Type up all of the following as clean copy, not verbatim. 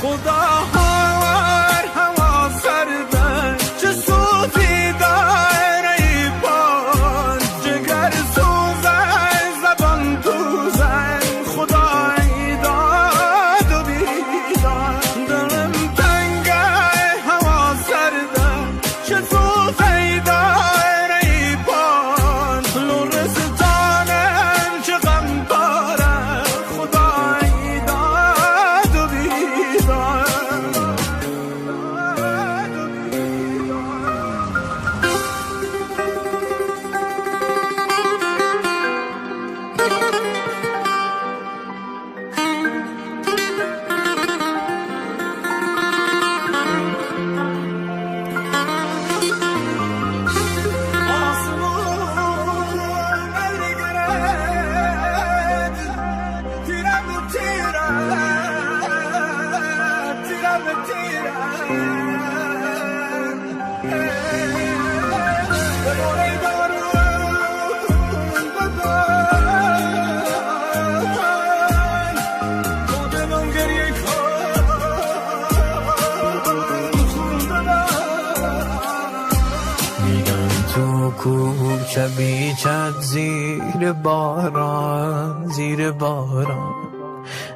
خدا هر هوا سرده چه صوتی داره ای بان جگر سوزه زبان توزه خدای داد و بیداد دلم تنگه هوا سرده چه صوتی داره ای بان لرستانم چه غم داره خدای داد و بیداد کوچه بیچت زیر باران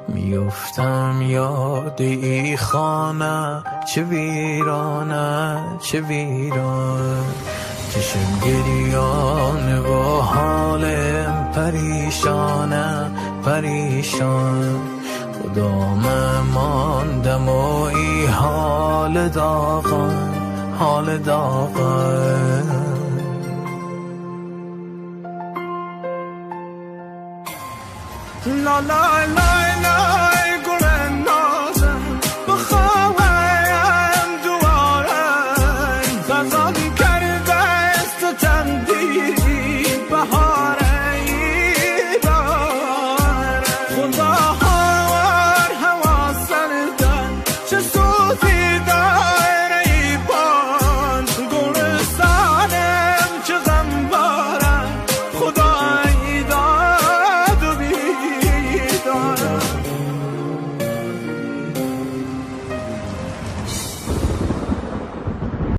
میفتم یاد ای خانه چه ویرانه چشم گریان و حالم پریشان خودم ماندم و ای حال داغان La la la